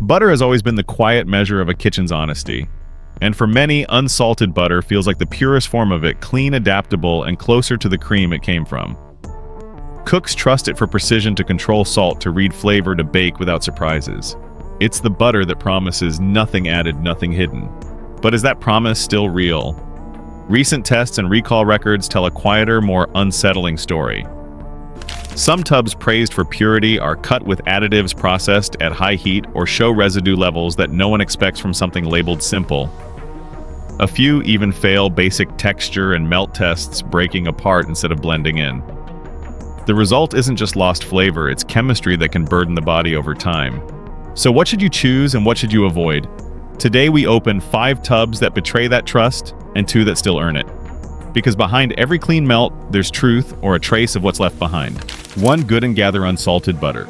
Butter has always been the quiet measure of a kitchen's honesty. And for many, unsalted butter feels like the purest form of it, clean, adaptable, and closer to the cream it came from. Cooks trust it for precision, to control salt, to read flavor, to bake without surprises. It's the butter that promises nothing added, nothing hidden. But is that promise still real? Recent tests and recall records tell a quieter, more unsettling story. Some tubs praised for purity are cut with additives processed at high heat or show residue levels that no one expects from something labeled simple. A few even fail basic texture and melt tests, breaking apart instead of blending in. The result isn't just lost flavor, it's chemistry that can burden the body over time. So what should you choose and what should you avoid? Today we open 5 tubs that betray that trust and 2 that still earn it. Because behind every clean melt, there's truth or a trace of what's left behind. 1 Good and Gather Unsalted Butter.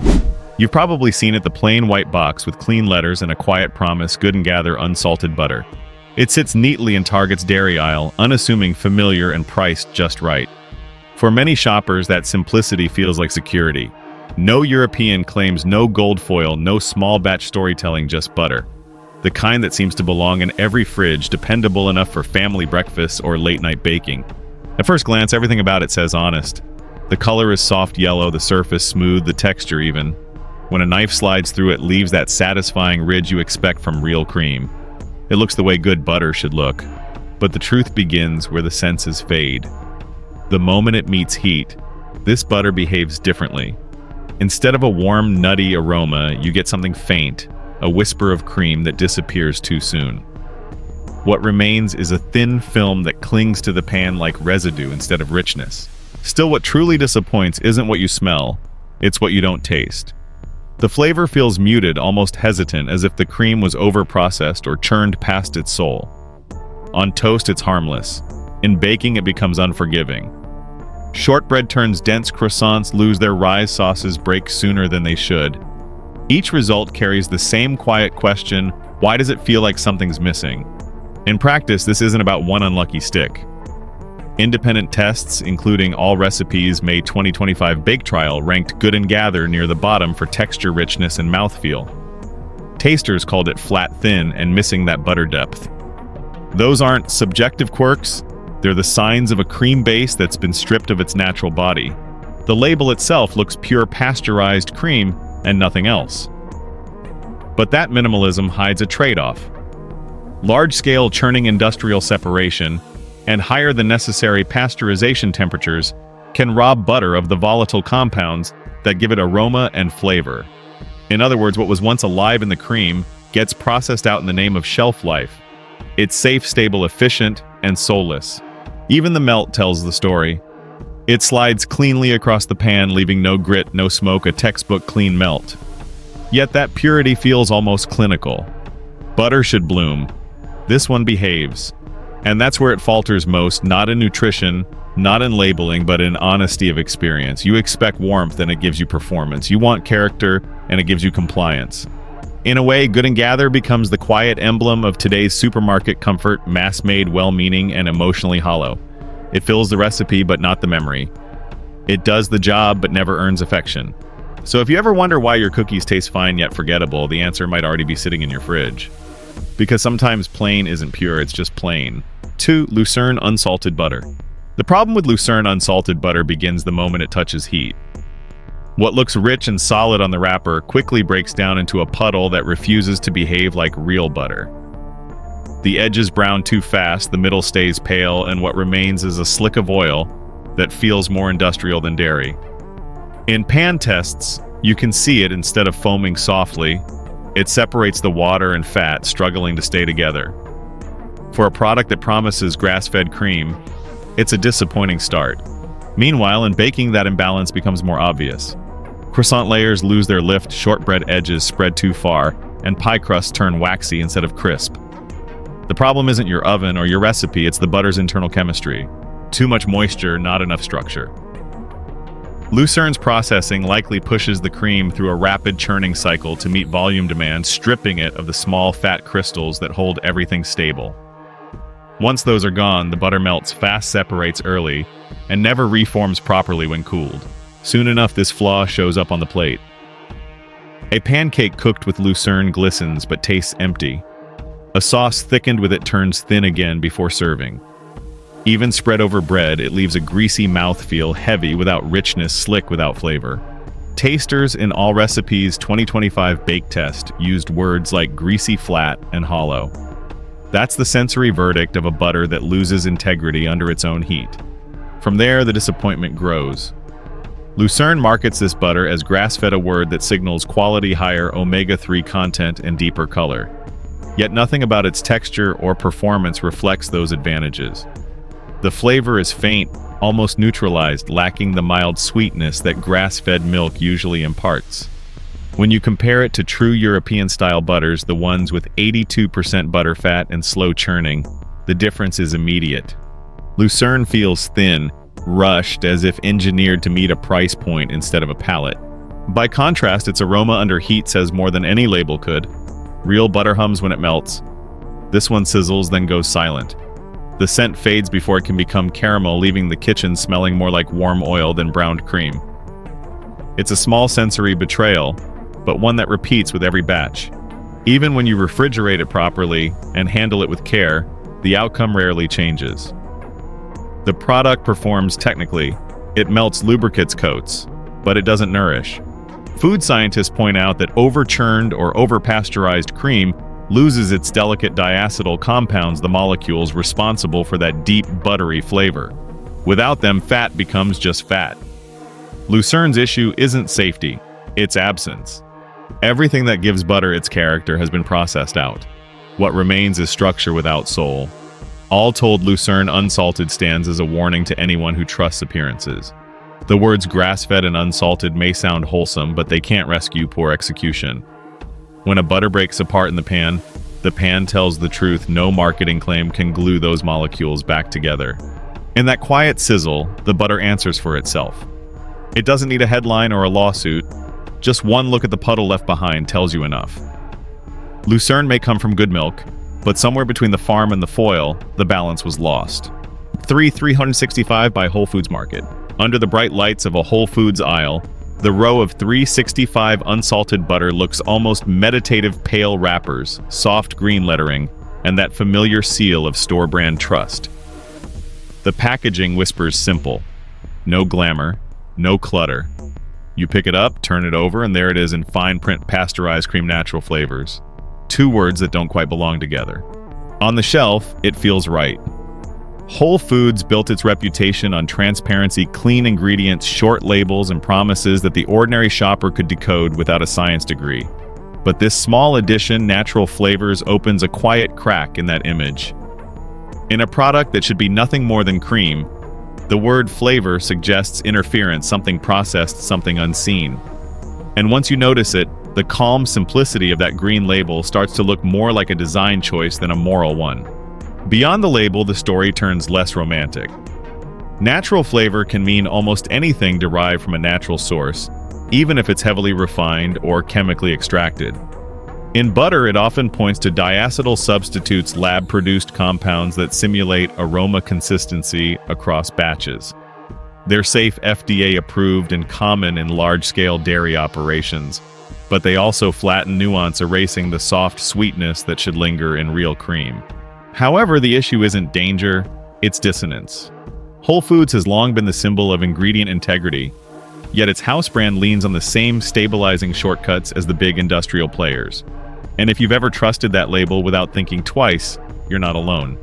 You've probably seen it, the plain white box with clean letters and a quiet promise, Good and Gather Unsalted Butter. It sits neatly in Target's dairy aisle, unassuming, familiar, and priced just right. For many shoppers, that simplicity feels like security. No European claims, no gold foil, no small batch storytelling, just butter. The kind that seems to belong in every fridge, dependable enough for family breakfasts or late-night baking. At first glance, everything about it says honest. The color is soft yellow, the surface smooth, the texture even. When a knife slides through it, leaves that satisfying ridge you expect from real cream. It looks the way good butter should look. But the truth begins where the senses fade. The moment it meets heat, this butter behaves differently. Instead of a warm, nutty aroma, you get something faint, a whisper of cream that disappears too soon. What remains is a thin film that clings to the pan like residue instead of richness. Still, what truly disappoints isn't what you smell, it's what you don't taste. The flavor feels muted, almost hesitant, as if the cream was over-processed or churned past its soul. On toast, it's harmless. In baking, it becomes unforgiving. Shortbread turns dense, croissants lose their rise, sauces break sooner than they should. Each result carries the same quiet question: why does it feel like something's missing? In practice, this isn't about one unlucky stick. Independent tests, including All Recipes' May 2025 Bake Trial, ranked Good and Gather near the bottom for texture, richness, and mouthfeel. Tasters called it flat, thin, and missing that butter depth. Those aren't subjective quirks, they're the signs of a cream base that's been stripped of its natural body. The label itself looks pure pasteurized cream and nothing else. But that minimalism hides a trade-off. Large-scale churning, industrial separation, and higher than necessary pasteurization temperatures can rob butter of the volatile compounds that give it aroma and flavor. In other words, what was once alive in the cream gets processed out in the name of shelf life. It's safe, stable, efficient, and soulless. Even the melt tells the story. It slides cleanly across the pan, leaving no grit, no smoke, a textbook clean melt. Yet that purity feels almost clinical. Butter should bloom. This one behaves. And that's where it falters most, not in nutrition, not in labeling, but in honesty of experience. You expect warmth and it gives you performance. You want character and it gives you compliance. In a way, Good and Gather becomes the quiet emblem of today's supermarket comfort, mass-made, well-meaning, and emotionally hollow. It fills the recipe, but not the memory. It does the job, but never earns affection. So if you ever wonder why your cookies taste fine yet forgettable, the answer might already be sitting in your fridge. Because sometimes plain isn't pure, it's just plain. 2. Lucerne Unsalted Butter. The problem with Lucerne Unsalted Butter begins the moment it touches heat. What looks rich and solid on the wrapper quickly breaks down into a puddle that refuses to behave like real butter. The edges brown too fast, the middle stays pale, and what remains is a slick of oil that feels more industrial than dairy. In pan tests, you can see it instead of foaming softly. It separates the water and fat, struggling to stay together. For a product that promises grass-fed cream, it's a disappointing start. Meanwhile, in baking, that imbalance becomes more obvious. Croissant layers lose their lift, shortbread edges spread too far, and pie crusts turn waxy instead of crisp. The problem isn't your oven or your recipe, it's the butter's internal chemistry. Too much moisture, not enough structure. Lucerne's processing likely pushes the cream through a rapid churning cycle to meet volume demand, stripping it of the small fat crystals that hold everything stable. Once those are gone, the butter melts fast, separates early, and never reforms properly when cooled. Soon enough, this flaw shows up on the plate. A pancake cooked with Lucerne glistens but tastes empty. A sauce thickened with it turns thin again before serving. Even spread over bread, it leaves a greasy mouthfeel, heavy without richness, slick without flavor. Tasters in All Recipes 2025 Bake Test used words like greasy flat and hollow. That's the sensory verdict of a butter that loses integrity under its own heat. From there, the disappointment grows. Lucerne markets this butter as grass-fed, a word that signals quality, higher omega-3 content, and deeper color. Yet nothing about its texture or performance reflects those advantages. The flavor is faint, almost neutralized, lacking the mild sweetness that grass-fed milk usually imparts. When you compare it to true European-style butters, the ones with 82% butter fat and slow churning, the difference is immediate. Lucerne feels thin, rushed, as if engineered to meet a price point instead of a palate. By contrast, its aroma under heat says more than any label could. Real butter hums when it melts. This one sizzles, then goes silent. The scent fades before it can become caramel, leaving the kitchen smelling more like warm oil than browned cream. It's a small sensory betrayal, but one that repeats with every batch. Even when you refrigerate it properly and handle it with care, the outcome rarely changes. The product performs technically. It melts lubricants coats, but it doesn't nourish. Food scientists point out that over-churned or over-pasteurized cream loses its delicate diacetyl compounds, the molecules responsible for that deep, buttery flavor. Without them, fat becomes just fat. Lucerne's issue isn't safety, it's absence. Everything that gives butter its character has been processed out. What remains is structure without soul. All told, Lucerne Unsalted stands as a warning to anyone who trusts appearances. The words grass-fed and unsalted may sound wholesome, but they can't rescue poor execution. When a butter breaks apart in the pan tells the truth. No marketing claim can glue those molecules back together. In that quiet sizzle, the butter answers for itself. It doesn't need a headline or a lawsuit. Just one look at the puddle left behind tells you enough. Lucerne may come from good milk, but somewhere between the farm and the foil, the balance was lost. 365 by Whole Foods Market. Under the bright lights of a Whole Foods aisle, the row of 365 unsalted butter looks almost meditative. Pale wrappers, soft green lettering, and that familiar seal of store-brand trust. The packaging whispers simple. No glamour, no clutter. You pick it up, turn it over, and there it is in fine print: pasteurized cream, natural flavors. Two words that don't quite belong together. On the shelf, it feels right. Whole Foods built its reputation on transparency, clean ingredients, short labels, and promises that the ordinary shopper could decode without a science degree. But this small addition, natural flavors, opens a quiet crack in that image. In a product that should be nothing more than cream, the word flavor suggests interference, something processed, something unseen. And once you notice it, the calm simplicity of that green label starts to look more like a design choice than a moral one. Beyond the label, the story turns less romantic. Natural flavor can mean almost anything derived from a natural source, even if it's heavily refined or chemically extracted. In butter, it often points to diacetyl substitutes, lab-produced compounds that simulate aroma consistency across batches. They're safe, FDA-approved, and common in large-scale dairy operations, but they also flatten nuance, erasing the soft sweetness that should linger in real cream. However, the issue isn't danger, it's dissonance. Whole Foods has long been the symbol of ingredient integrity, yet its house brand leans on the same stabilizing shortcuts as the big industrial players. And if you've ever trusted that label without thinking twice, you're not alone.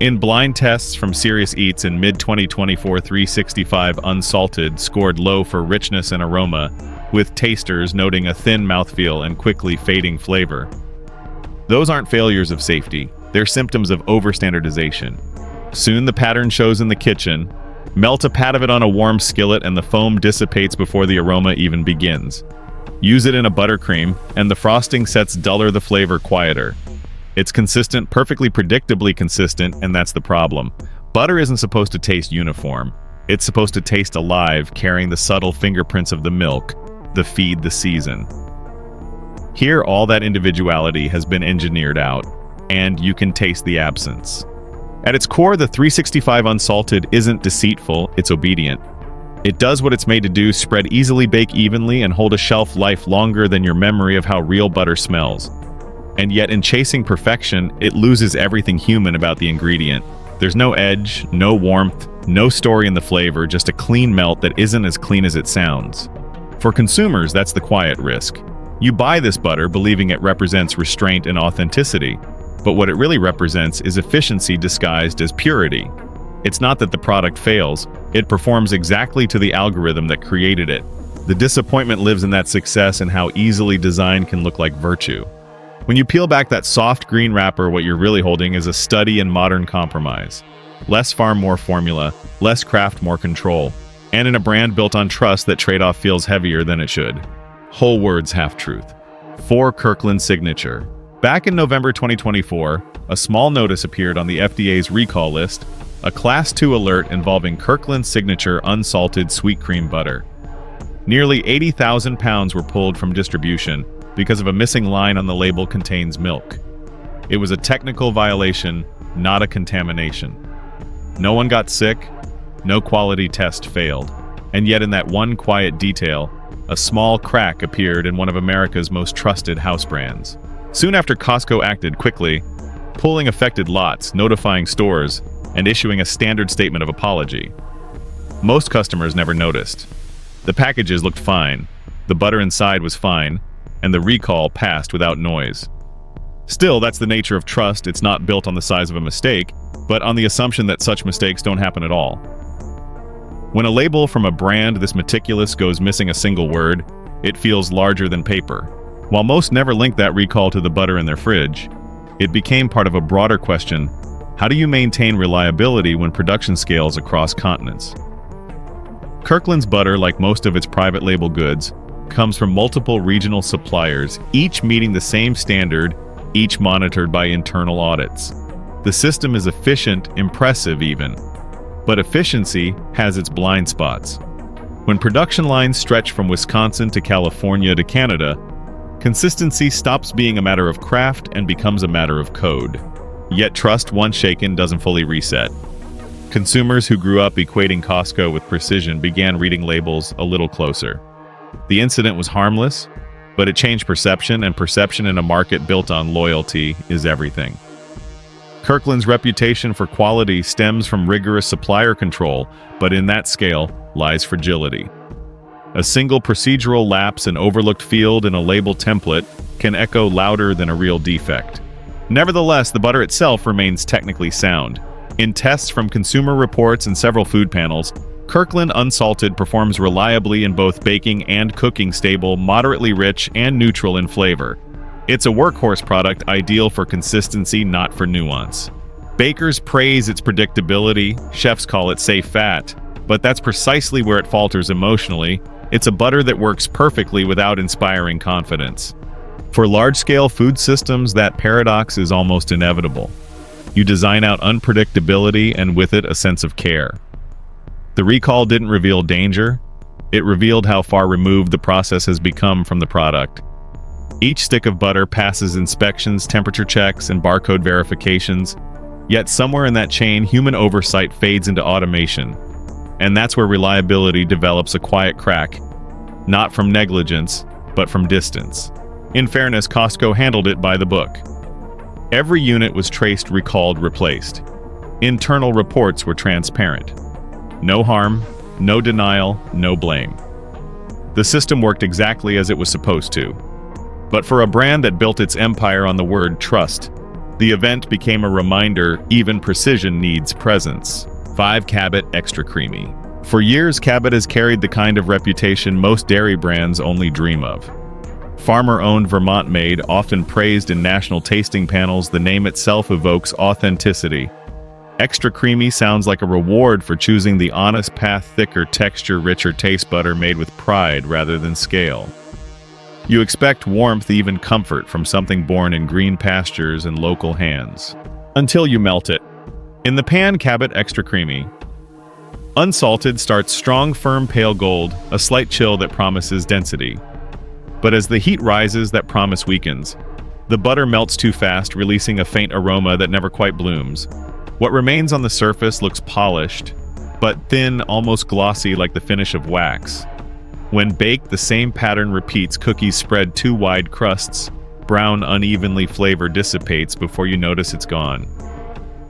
In blind tests from Serious Eats in mid-2024, 365 Unsalted scored low for richness and aroma, with tasters noting a thin mouthfeel and quickly fading flavor. Those aren't failures of safety, they're symptoms of overstandardization. Soon the pattern shows in the kitchen. Melt a pat of it on a warm skillet and the foam dissipates before the aroma even begins. Use it in a buttercream, and the frosting sets duller, the flavor quieter. It's consistent, perfectly predictably consistent, and that's the problem. Butter isn't supposed to taste uniform. It's supposed to taste alive, carrying the subtle fingerprints of the milk, the feed, the season. Here, all that individuality has been engineered out, and you can taste the absence. At its core, the 365 Unsalted isn't deceitful, it's obedient. It does what it's made to do: spread easily, bake evenly, and hold a shelf life longer than your memory of how real butter smells. And yet, in chasing perfection, it loses everything human about the ingredient. There's no edge, no warmth, no story in the flavor, just a clean melt that isn't as clean as it sounds. For consumers, that's the quiet risk. You buy this butter believing it represents restraint and authenticity, but what it really represents is efficiency disguised as purity. It's not that the product fails, it performs exactly to the algorithm that created it. The disappointment lives in that success and how easily design can look like virtue. When you peel back that soft green wrapper, what you're really holding is a study in modern compromise. Less farm, more formula, less craft, more control. And in a brand built on trust, that trade-off feels heavier than it should. Whole words, half-truth. For Kirkland Signature. Back in November 2024, a small notice appeared on the FDA's recall list, a Class 2 alert involving Kirkland Signature unsalted sweet cream butter. Nearly 80,000 pounds were pulled from distribution because of a missing line on the label contains milk. It was a technical violation, not a contamination. No one got sick, no quality test failed, and yet in that one quiet detail, a small crack appeared in one of America's most trusted house brands. Soon after, Costco acted quickly, pulling affected lots, notifying stores, and issuing a standard statement of apology. Most customers never noticed. The packages looked fine, the butter inside was fine, and the recall passed without noise. Still, that's the nature of trust. It's not built on the size of a mistake, but on the assumption that such mistakes don't happen at all. When a label from a brand this meticulous goes missing a single word, it feels larger than paper. While most never link that recall to the butter in their fridge, it became part of a broader question: how do you maintain reliability when production scales across continents? Kirkland's butter, like most of its private label goods, comes from multiple regional suppliers, each meeting the same standard, each monitored by internal audits. The system is efficient, impressive even. But efficiency has its blind spots. When production lines stretch from Wisconsin to California to Canada, consistency stops being a matter of craft and becomes a matter of code. Yet trust, once shaken, doesn't fully reset. Consumers who grew up equating Costco with precision began reading labels a little closer. The incident was harmless, but it changed perception, and perception in a market built on loyalty is everything. Kirkland's reputation for quality stems from rigorous supplier control, but in that scale lies fragility. A single procedural lapse, an overlooked field in a label template, can echo louder than a real defect. Nevertheless, the butter itself remains technically sound. In tests from Consumer Reports and several food panels, Kirkland Unsalted performs reliably in both baking and cooking, stable, moderately rich, and neutral in flavor. It's a workhorse product ideal for consistency, not for nuance. Bakers praise its predictability, chefs call it safe fat, but that's precisely where it falters emotionally. It's a butter that works perfectly without inspiring confidence. For large-scale food systems, that paradox is almost inevitable. You design out unpredictability and with it a sense of care. The recall didn't reveal danger, it revealed how far removed the process has become from the product. Each stick of butter passes inspections, temperature checks, and barcode verifications, yet somewhere in that chain, human oversight fades into automation. And that's where reliability develops a quiet crack, not from negligence, but from distance. In fairness, Costco handled it by the book. Every unit was traced, recalled, replaced. Internal reports were transparent. No harm, no denial, no blame. The system worked exactly as it was supposed to. But for a brand that built its empire on the word trust, the event became a reminder even precision needs presence. 5 Cabot Extra Creamy. For years, Cabot has carried the kind of reputation most dairy brands only dream of. Farmer-owned, Vermont-made, often praised in national tasting panels, the name itself evokes authenticity. Extra creamy sounds like a reward for choosing the honest path: thicker texture, richer taste butter made with pride rather than scale. You expect warmth, even comfort, from something born in green pastures and local hands. Until you melt it. In the pan, Cabot Extra Creamy. Unsalted starts strong, firm, pale gold, a slight chill that promises density. But as the heat rises, that promise weakens. The butter melts too fast, releasing a faint aroma that never quite blooms. What remains on the surface looks polished, but thin, almost glossy like the finish of wax. When baked, the same pattern repeats. Cookies spread too wide crusts. Brown, unevenly flavor dissipates before you notice it's gone.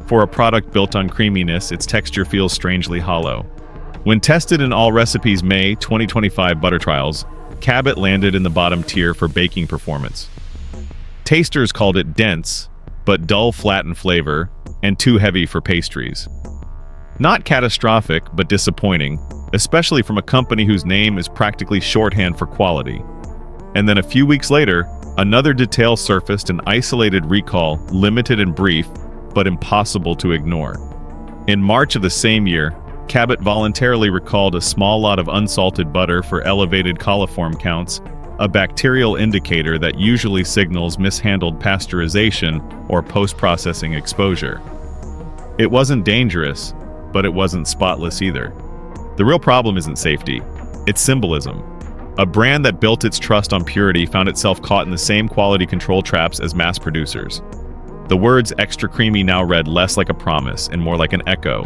For a product built on creaminess, its texture feels strangely hollow. When tested in All Recipes May 2025 butter trials, Cabot landed in the bottom tier for baking performance. Tasters called it dense, but dull flat in flavor, and too heavy for pastries. Not catastrophic, but disappointing, especially from a company whose name is practically shorthand for quality. And then a few weeks later, another detail surfaced, an isolated recall, limited and brief, but impossible to ignore. In March of the same year, Cabot voluntarily recalled a small lot of unsalted butter for elevated coliform counts, a bacterial indicator that usually signals mishandled pasteurization or post-processing exposure. It wasn't dangerous, but it wasn't spotless either. The real problem isn't safety, it's symbolism. A brand that built its trust on purity found itself caught in the same quality control traps as mass producers. The words extra creamy now read less like a promise and more like an echo.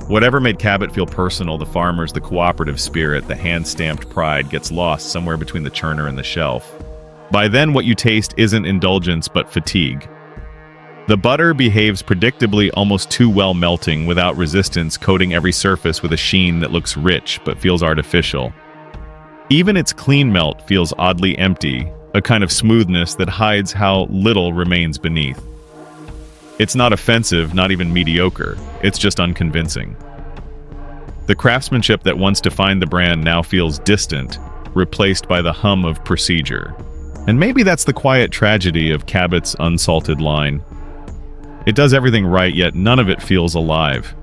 Whatever made Cabot feel personal, the farmers, the cooperative spirit, the hand-stamped pride gets lost somewhere between the churner and the shelf. By then, what you taste isn't indulgence but fatigue. The butter behaves predictably, almost too well, melting without resistance, coating every surface with a sheen that looks rich but feels artificial. Even its clean melt feels oddly empty, a kind of smoothness that hides how little remains beneath. It's not offensive, not even mediocre, it's just unconvincing. The craftsmanship that once defined the brand now feels distant, replaced by the hum of procedure. And maybe that's the quiet tragedy of Cabot's Unsalted line. It does everything right, yet none of it feels alive.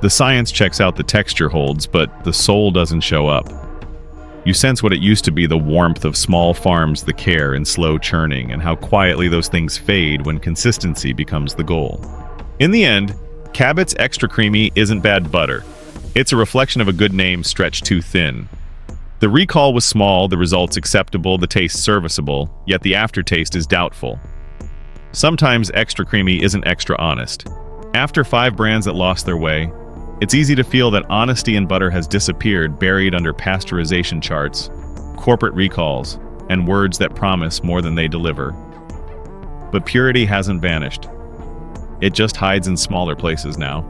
The science checks out, the texture holds, but the soul doesn't show up. You sense what it used to be, the warmth of small farms, the care and slow churning, and how quietly those things fade when consistency becomes the goal. In the end, Cabot's Extra Creamy isn't bad butter. It's a reflection of a good name stretched too thin. The recall was small, the results acceptable, the taste serviceable, yet the aftertaste is doubtful. Sometimes Extra Creamy isn't extra honest. After 5 brands that lost their way, it's easy to feel that honesty in butter has disappeared, buried under pasteurization charts, corporate recalls, and words that promise more than they deliver. But purity hasn't vanished. It just hides in smaller places now.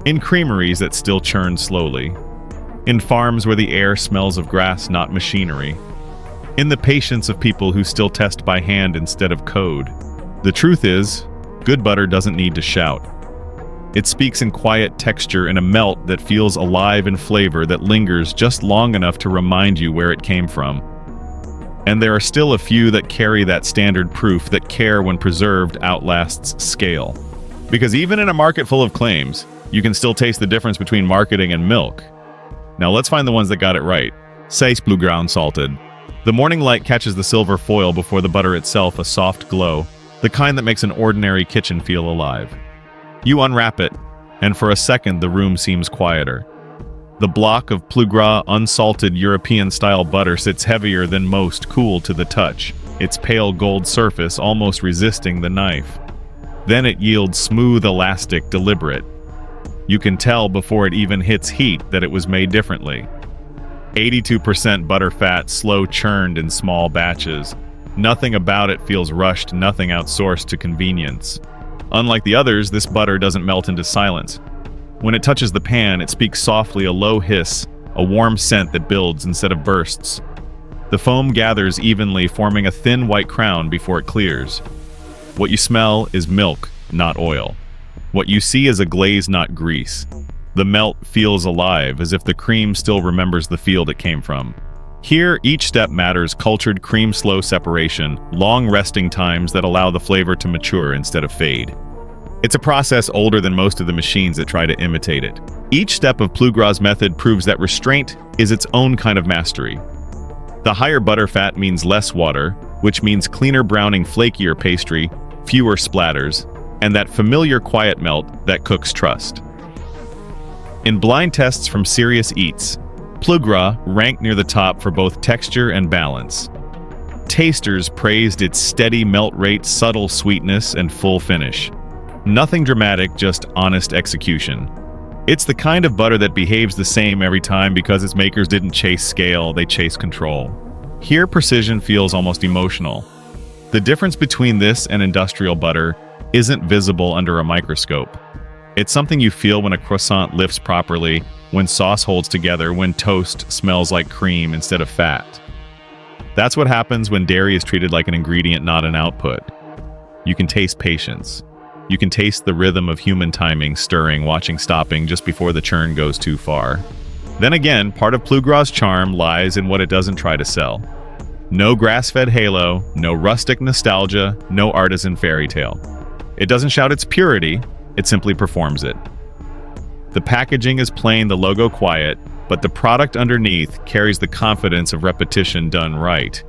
In creameries that still churn slowly. In farms where the air smells of grass, not machinery. In the patience of people who still test by hand instead of code. The truth is, good butter doesn't need to shout. It speaks in quiet texture, in a melt that feels alive in flavor, that lingers just long enough to remind you where it came from. And there are still a few that carry that standard proof, that care when preserved outlasts scale. Because even in a market full of claims, you can still taste the difference between marketing and milk. Now let's find the ones that got it right. Says Plugra Unsalted. The morning light catches the silver foil before the butter itself, a soft glow, the kind that makes an ordinary kitchen feel alive. You unwrap it, and for a second the room seems quieter. The block of Plugra Unsalted European-style butter sits heavier than most, cool to the touch, its pale gold surface almost resisting the knife. Then it yields smooth, elastic, deliberate. You can tell before it even hits heat that it was made differently. 82% butter fat, slow churned in small batches. Nothing about it feels rushed, nothing outsourced to convenience. Unlike the others, this butter doesn't melt into silence. When it touches the pan, it speaks softly, a low hiss, a warm scent that builds instead of bursts. The foam gathers evenly, forming a thin white crown before it clears. What you smell is milk, not oil. What you see is a glaze, not grease. The melt feels alive, as if the cream still remembers the field it came from. Here, each step matters: cultured cream, slow separation, long resting times that allow the flavor to mature instead of fade. It's a process older than most of the machines that try to imitate it. Each step of Plugra's method proves that restraint is its own kind of mastery. The higher butter fat means less water, which means cleaner browning, flakier pastry, fewer splatters, and that familiar quiet melt that cooks trust. In blind tests from Serious Eats, Plugra ranked near the top for both texture and balance. Tasters praised its steady melt rate, subtle sweetness, and full finish. Nothing dramatic, just honest execution. It's the kind of butter that behaves the same every time because its makers didn't chase scale, they chased control. Here, precision feels almost emotional. The difference between this and industrial butter isn't visible under a microscope. It's something you feel when a croissant lifts properly, when sauce holds together, when toast smells like cream instead of fat. That's what happens when dairy is treated like an ingredient, not an output. You can taste patience. You can taste the rhythm of human timing, stirring, watching, stopping just before the churn goes too far. Then again, part of Plugra's charm lies in what it doesn't try to sell. No grass-fed halo, no rustic nostalgia, no artisan fairy tale. It doesn't shout its purity, it simply performs it. The packaging is plain, the logo quiet, but the product underneath carries the confidence of repetition done right.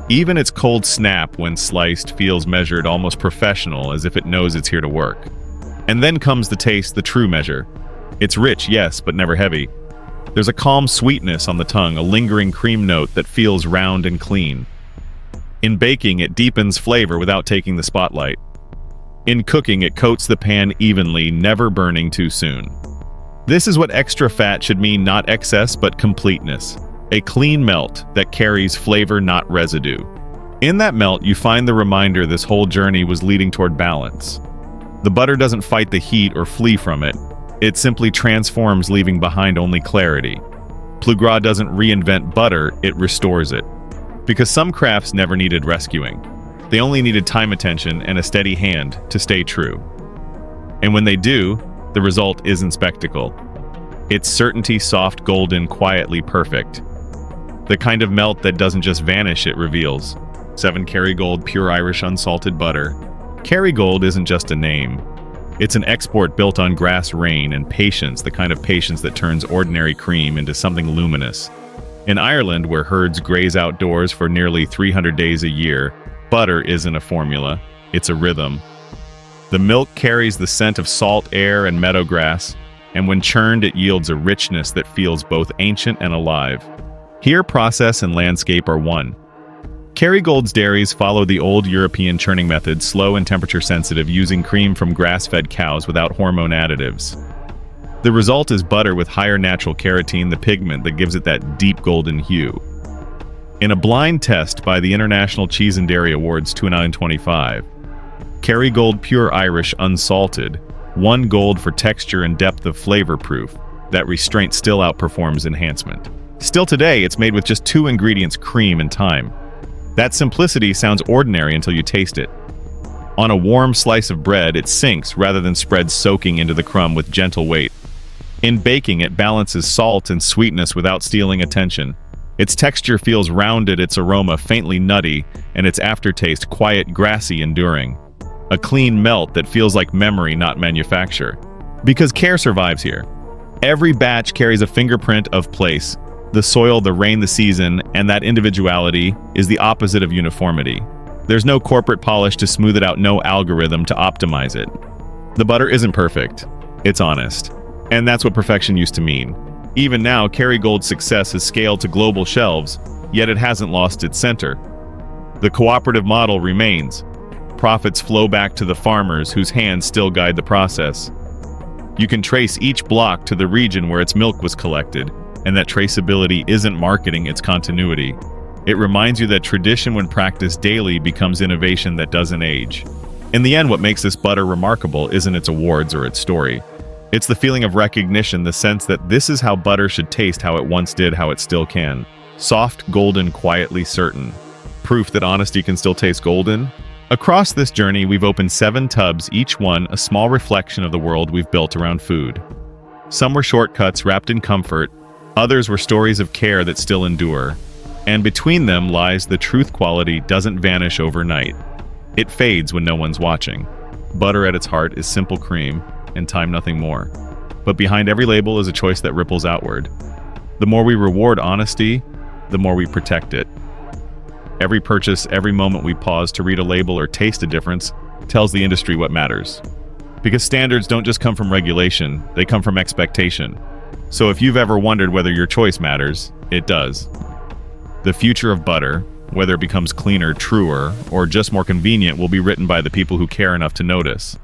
Even its cold snap when sliced feels measured, almost professional, as if it knows it's here to work. And then comes the taste, the true measure. It's rich, yes, but never heavy. There's a calm sweetness on the tongue, a lingering cream note that feels round and clean. In baking, it deepens flavor without taking the spotlight. In cooking, it coats the pan evenly, never burning too soon. This is what extra fat should mean, not excess, but completeness. A clean melt that carries flavor, not residue. In that melt, you find the reminder this whole journey was leading toward balance. The butter doesn't fight the heat or flee from it. It simply transforms, leaving behind only clarity. Plugra doesn't reinvent butter, it restores it. Because some crafts never needed rescuing. They only needed time, attention, and a steady hand to stay true. And when they do, the result isn't spectacle. It's certainty, soft, golden, quietly perfect. The kind of melt that doesn't just vanish, it reveals. 7 Kerrygold pure Irish unsalted butter. Kerrygold isn't just a name. It's an export built on grass, rain, and patience, the kind of patience that turns ordinary cream into something luminous. In Ireland, where herds graze outdoors for nearly 300 days a year, butter isn't a formula, it's a rhythm. The milk carries the scent of salt air and meadow grass, and when churned it yields a richness that feels both ancient and alive. Here, process and landscape are one. Kerrygold's dairies follow the old European churning method, slow and temperature sensitive, using cream from grass-fed cows without hormone additives. The result is butter with higher natural carotene, the pigment that gives it that deep golden hue. In a blind test by the International Cheese and Dairy Awards 2025, Kerrygold Pure Irish Unsalted won gold for texture and depth of flavor proof. That restraint still outperforms enhancement. Still today, it's made with just 2 ingredients, cream and thyme. That simplicity sounds ordinary until you taste it. On a warm slice of bread, it sinks rather than spreads, soaking into the crumb with gentle weight. In baking, it balances salt and sweetness without stealing attention. Its texture feels rounded, its aroma faintly nutty, and its aftertaste quiet, grassy, enduring. A clean melt that feels like memory, not manufacture. Because care survives here. Every batch carries a fingerprint of place. The soil, the rain, the season, and that individuality is the opposite of uniformity. There's no corporate polish to smooth it out, no algorithm to optimize it. The butter isn't perfect, it's honest. And that's what perfection used to mean. Even now, Kerrygold's success has scaled to global shelves, yet it hasn't lost its center. The cooperative model remains. Profits flow back to the farmers whose hands still guide the process. You can trace each block to the region where its milk was collected, and that traceability isn't marketing, it's continuity. It reminds you that tradition, when practiced daily, becomes innovation that doesn't age. In the end, what makes this butter remarkable isn't its awards or its story. It's the feeling of recognition, the sense that this is how butter should taste, how it once did, how it still can. Soft, golden, quietly certain. Proof that honesty can still taste golden? Across this journey, we've opened 7 tubs, each one a small reflection of the world we've built around food. Some were shortcuts wrapped in comfort, others were stories of care that still endure. And between them lies the truth: quality doesn't vanish overnight. It fades when no one's watching. Butter at its heart is simple cream, and time nothing more. But behind every label is a choice that ripples outward. The more we reward honesty, the more we protect it. Every purchase, every moment we pause to read a label or taste a difference, tells the industry what matters. Because standards don't just come from regulation, they come from expectation. So if you've ever wondered whether your choice matters, it does. The future of butter, whether it becomes cleaner, truer, or just more convenient, will be written by the people who care enough to notice.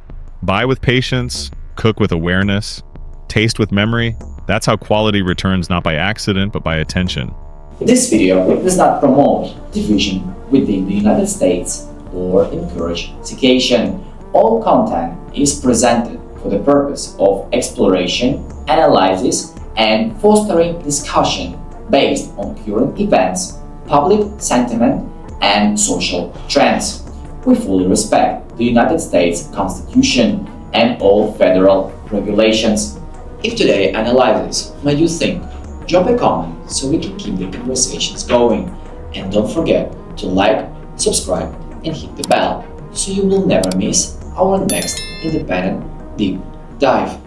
Buy with patience, cook with awareness, taste with memory, that's how quality returns not by accident, but by attention. This video does not promote division within the United States or encourage segregation. All content is presented for the purpose of exploration, analysis, and fostering discussion based on current events, public sentiment, and social trends. We fully respect the United States Constitution and all federal regulations. If today's analysis made you think, drop a comment so we can keep the conversations going. And don't forget to like, subscribe, and hit the bell so you will never miss our next independent deep dive.